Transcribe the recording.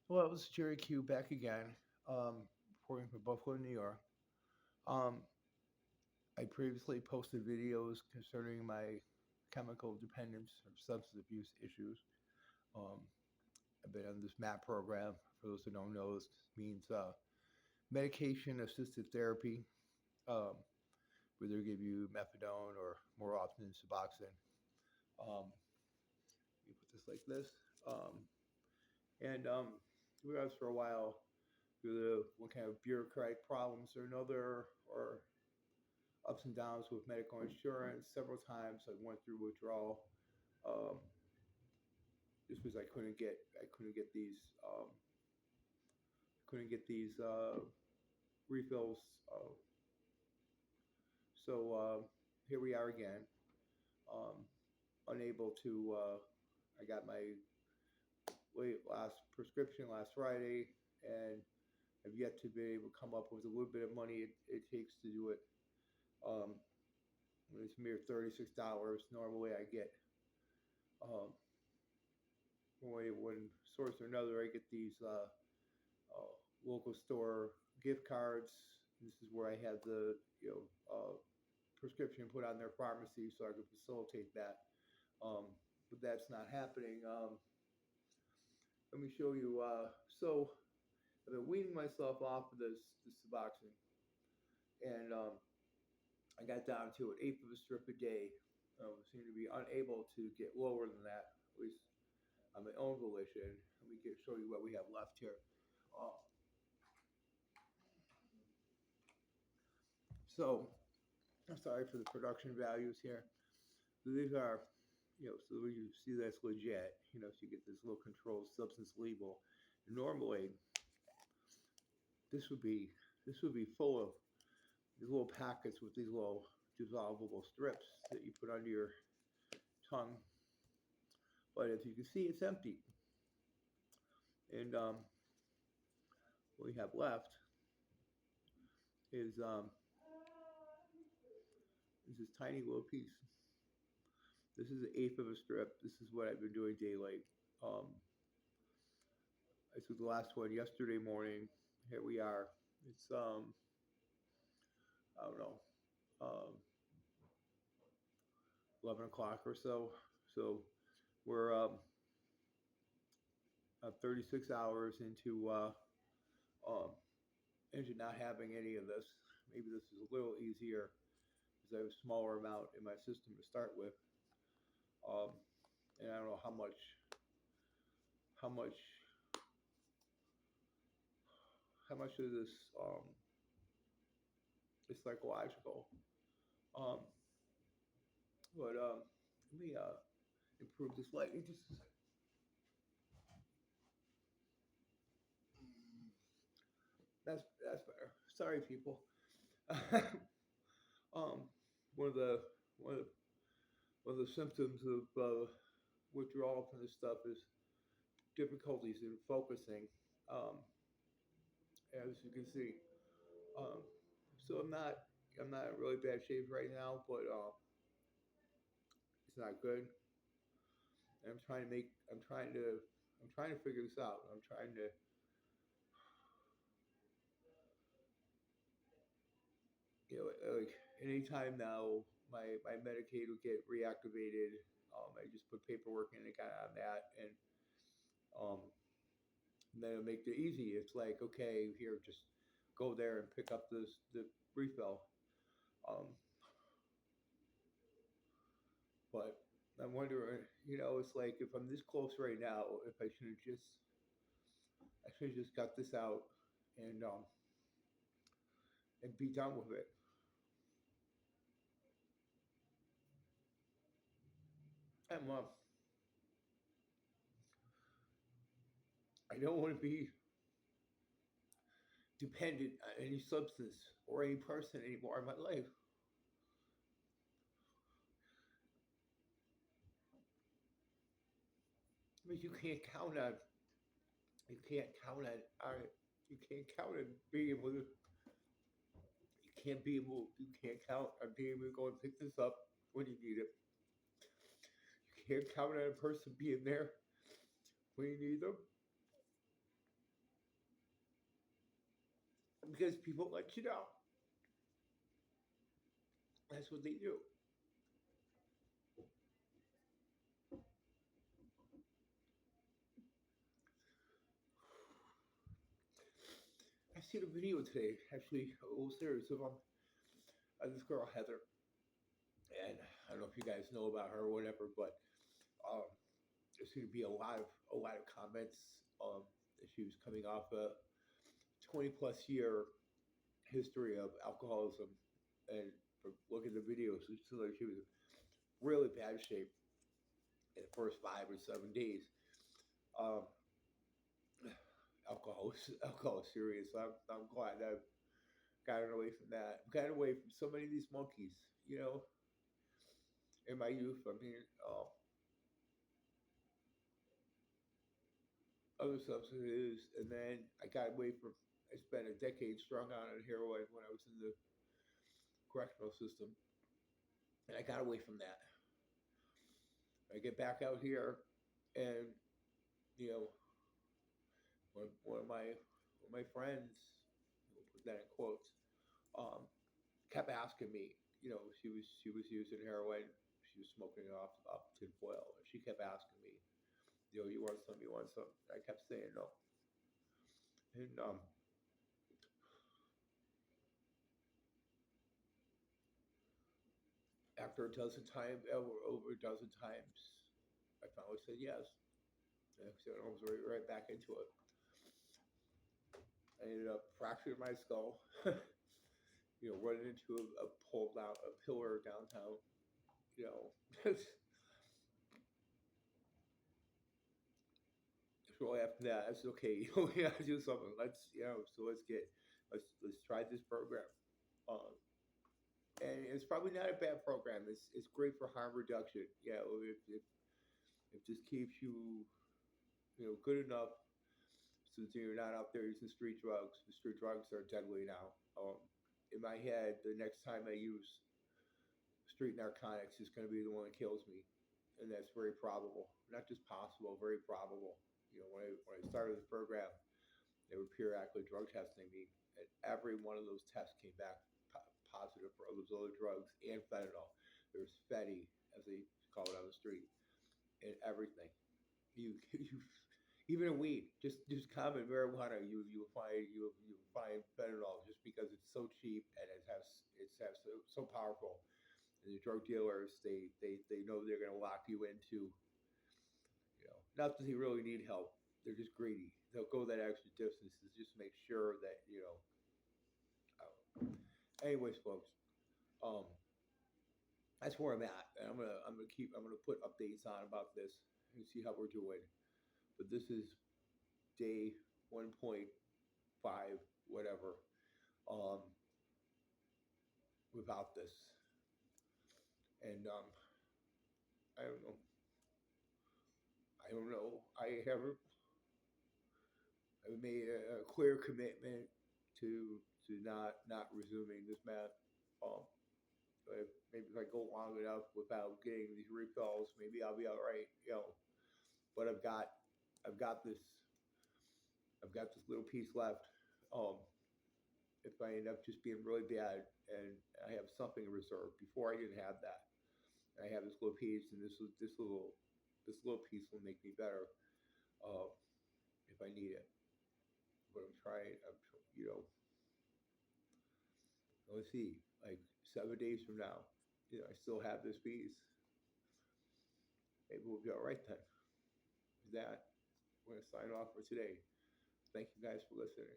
Well, it was Jerry Q back again, reporting from Buffalo, New York. Um, I previously posted videos concerning my chemical dependence or substance abuse issues. Um, I've been on this MAP program. For those who don't know, this means medication assisted therapy, um, where they give you methadone or more often Suboxone. Um, you put this like this. And we were for a while through the one kind of bureaucratic problems or another, or ups and downs with medical insurance. Several times I went through withdrawal. Um, this was I couldn't get these refills. Uh, so here we are again. Um, Unable to. I got my last prescription last Friday, and have yet to be able to come up with a little bit of money it takes to do it. Um, it's mere $36. Normally, I get um, one source or another. I get these local store gift cards. This is where I had the prescription put on their pharmacy, so I could facilitate that. Um, but that's not happening. Let me show you. So I've been weaning myself off of this Suboxone, and I got down to an eighth of a strip a day. Seem to be unable to get lower than that, at least on my own volition. Let me show you what we have left here. Uh, so I'm sorry for the production values here. So these are, so you see that's legit. So you get this little controlled substance label. Normally, this would be this would be full of these little packets with these little dissolvable strips that you put under your tongue. But as you can see, it's empty. And what we have left is this tiny little piece. This is an eighth of a strip. This is what I've been doing daily. Um, I took the last one yesterday morning. Here we are. It's I don't know, 11 o'clock or so. So we're 36 hours um, into not having any of this. Maybe this is a little easier because I have a smaller amount in my system to start with. Um, and I don't know how much how much of this is psychological. Um, but let me improve this lighting just a second. That's better. Sorry, people. um, one of the one of the, one of the symptoms of withdrawal from this stuff is difficulties in focusing. Um, as you can see, um, so I'm not in really bad shape right now, but it's not good. And I'm trying to figure this out. I'm trying to, like anytime now, my Medicaid will get reactivated. I just put paperwork in and got on that, um, and then it'll make it easy. It's like, okay, here, just go there and pick up the refill. Um, but I'm wondering, it's like if I'm this close right now, if I should have just got this out and be done with it. I'm I don't want to be dependent on any substance or any person anymore in my life. I mean, you can't count on you can't count on being able to you can't count on being able to go and pick this up when you need it. You can't count on a person being there when you need them. because people let you know. That's what they do. I seen a video today, actually, a little series of this girl Heather, and I don't know if you guys know about her or whatever, but um, there seemed to be a lot of comments. That she was coming off a 20 plus year history of alcoholism, and from looking at the videos, it seemed like she was in really bad shape in the first 5 or 7 days. Um, alcohol is serious. I'm glad I've gotten away from that. Gotten away from so many of these monkeys. You know, in my youth, I mean, other substances, and then I got away from. I spent a decade strung out on heroin when I was in the correctional system, and I got away from that. I get back out here, and you know, one of my friends, we'll put that in quotes, um, kept asking me. She was using heroin. She was smoking it off tinfoil. She kept asking me, you want some? You want some? I kept saying no. And after a dozen times, over a dozen times, I finally said yes. And so I was right back into it. I ended up fracturing my skull. Running into a pole down, a pillar downtown. You know, so after that, I said, okay, we gotta do something. Let's try this program. Um, and it's probably not a bad program. It's great for harm reduction. If this keeps you good enough so that you're not out there using street drugs. The street drugs are deadly now. In my head, the next time I use street narcotics is going to be the one that kills me, and that's very probable. Not just possible, very probable. When I started the program, they were periodically drug testing me, and every one of those tests came back positive for all those other drugs and fentanyl. There's fetty, as they call it on the street, and everything. You even in weed, just common marijuana, you find fentanyl just because it's so cheap and it has so powerful. And the drug dealers, they know they're going to lock you into, not that they really need help. They're just greedy. They'll go that extra distance to just make sure that anyways, folks, um, that's where I'm at, and I'm gonna put updates on about this and see how we're doing. But this is day 1.5, whatever, um, without this, and I don't know. I don't know. I made a clear commitment to not resuming this meth. Um, maybe if I go long enough without getting these refills, maybe I'll be all right. But I've got I've got this little piece left. Um, if I end up just being really bad, and I have something in reserve. Before I didn't have that. I have this little piece, and this little piece will make me better uh, if I need it. But I'm trying. Let's see, like 7 days from now, I still have this piece. Maybe we'll be all right then. With that, we're gonna sign off for today. Thank you guys for listening.